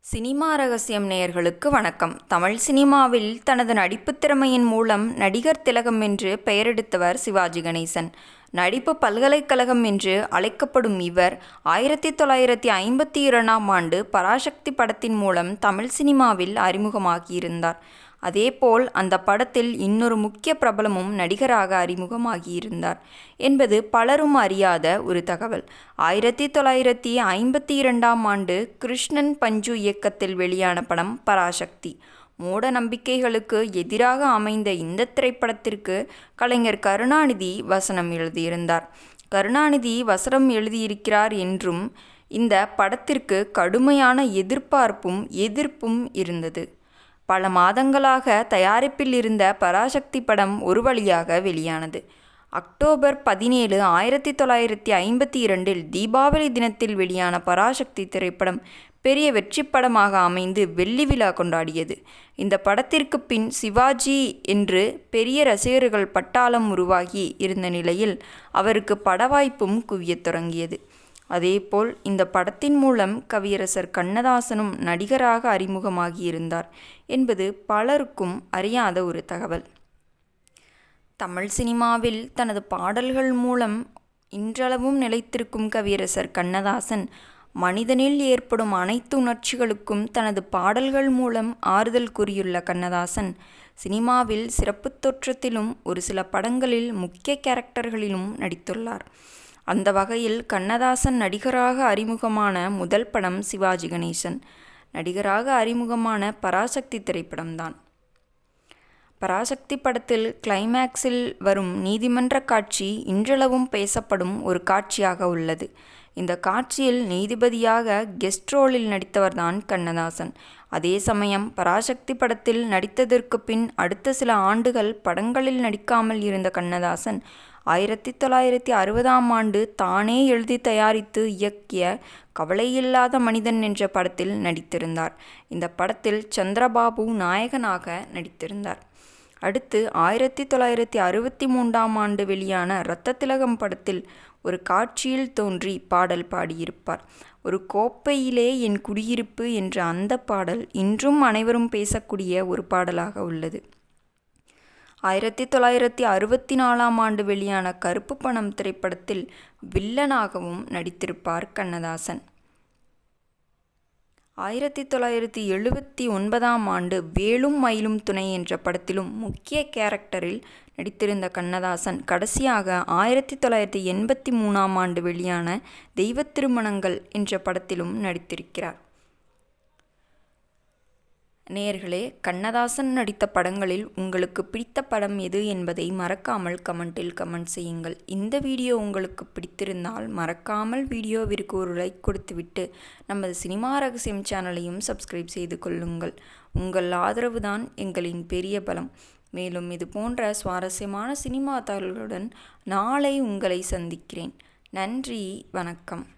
Cinema ரகசியம் நேயர்களுக்கு வணக்கம். தமிழ் சினிமாவில் தனது நடிப்புத் திறமையின் மூலம் நடிகர் திலகம் என்று பெயரெடுத்தவர் சிவாஜி கணேசன். நடிப்பு பல்கலைக்கழகம் என்று அழைக்கப்படும் இவர் 1952ஆம் ஆண்டு பராசக்தி படத்தின் மூலம் தமிழ் சினிமாவில் அறிமுகமாகியிருந்தார். அதேபோல் அந்த படத்தில் இன்னொரு முக்கிய பிரபலமும் நடிகராக அறிமுகமாகியிருந்தார் என்பது பலரும் அறியாத ஒரு தகவல். 1952ஆம் ஆண்டு கிருஷ்ணன் பஞ்சு இயக்கத்தில் வெளியான படம் பராசக்தி. மூட நம்பிக்கைகளுக்கு எதிராக அமைந்த இந்த திரைப்படத்திற்கு கலைஞர் கருணாநிதி வசனம் எழுதியிருந்தார். கருணாநிதி வசனம் எழுதியிருக்கிறார் என்றும் இந்த படத்திற்கு கடுமையான எதிர்ப்பும் இருந்தது. பல மாதங்களாக தயாரிப்பில் இருந்த பராசக்தி படம் ஒரு வழியாக வெளியானது. அக்டோபர் 17, 1952இல் தீபாவளி தினத்தில் வெளியான பராசக்தி திரைப்படம் பெரிய வெற்றி படமாக அமைந்து வெள்ளி விழா கொண்டாடியது. இந்த படத்திற்கு பின் சிவாஜி என்று பெரிய ரசிகர்கள் பட்டாளம் உருவாகி இருந்த நிலையில் அவருக்கு பட வாய்ப்பும் குவியத் தொடங்கியது. அதேபோல் இந்த படத்தின் மூலம் கவியரசர் கண்ணதாசனும் நடிகராக அறிமுகமாகியிருந்தார் என்பது பலருக்கும் அறியாத ஒரு தகவல். தமிழ் சினிமாவில் தனது பாடல்கள் மூலம் இன்றளவும் நிலைத்திருக்கும் கவியரசர் கண்ணதாசன் மனிதனில் ஏற்படும் அனைத்து உணர்ச்சிகளுக்கும் தனது பாடல்கள் மூலம் ஆறுதல் கூறியுள்ள கண்ணதாசன் சினிமாவில் சிறப்பு தோற்றத்திலும் ஒரு சில படங்களில் முக்கிய கேரக்டர்களிலும் நடித்துள்ளார். அந்த வகையில் கண்ணதாசன் நடிகராக அறிமுகமான முதல் படம் சிவாஜி கணேசன். நடிகராக அறிமுகமான பராசக்தி திரைப்படம்தான். பராசக்தி படத்தில் கிளைமேக்ஸில் வரும் நீதிமன்ற காட்சி இன்றளவும் பேசப்படும் ஒரு காட்சியாக உள்ளது. இந்த காட்சியில் நீதிபதியாக கெஸ்ட் ரோலில் நடித்தவர்தான் கண்ணதாசன். அதே சமயம் பராசக்தி படத்தில் நடித்ததற்கு பின் அடுத்த சில ஆண்டுகள் படங்களில் நடிக்காமல் இருந்த கண்ணதாசன் 1960ஆம் ஆண்டு தானே எழுதி தயாரித்து இயக்கிய கவலையில்லாத மனிதன் என்ற படத்தில் நடித்திருந்தார். இந்த படத்தில் சந்திரபாபு நாயகனாக நடித்திருந்தார். அடுத்து 1963ஆம் ஆண்டு வெளியான இரத்த திலகம் படத்தில் ஒரு காட்சியில் தோன்றி பாடல் பாடியிருப்பார். ஒரு கோப்பையிலே என் குடியிருப்பு என்ற அந்த பாடல் இன்றும் அனைவரும் பேசக்கூடிய ஒரு பாடலாக உள்ளது. 1964ஆம் ஆண்டு வெளியான கருப்பு பணம் திரைப்படத்தில் வில்லனாகவும் நடித்திருப்பார் கண்ணதாசன். 1979ஆம் ஆண்டு வேலும் மயிலும் துணை என்ற படத்திலும் முக்கிய கேரக்டரில் நடித்திருந்த கண்ணதாசன் கடைசியாக 1983ஆம் ஆண்டு வெளியான தெய்வத் திருமணங்கள் என்ற படத்திலும் நடித்திருக்கிறார். நேயர்களே, கண்ணதாசன் நடித்த படங்களில் உங்களுக்கு பிடித்த படம் எது என்பதை மறக்காமல் கமெண்டில் கமெண்ட் செய்யுங்கள். இந்த வீடியோ உங்களுக்கு பிடித்திருந்தால் மறக்காமல் வீடியோவிற்கு ஒரு லைக் கொடுத்துவிட்டு நமது சினிமா ரகசியம் சேனலையும் சப்ஸ்கிரைப் செய்து கொள்ளுங்கள். உங்கள் ஆதரவு தான் எங்களின் பெரிய பலம். மேலும் இது போன்ற சுவாரஸ்யமான சினிமா தகவல்களுடன் நாளை உங்களை சந்திக்கிறேன். நன்றி, வணக்கம்.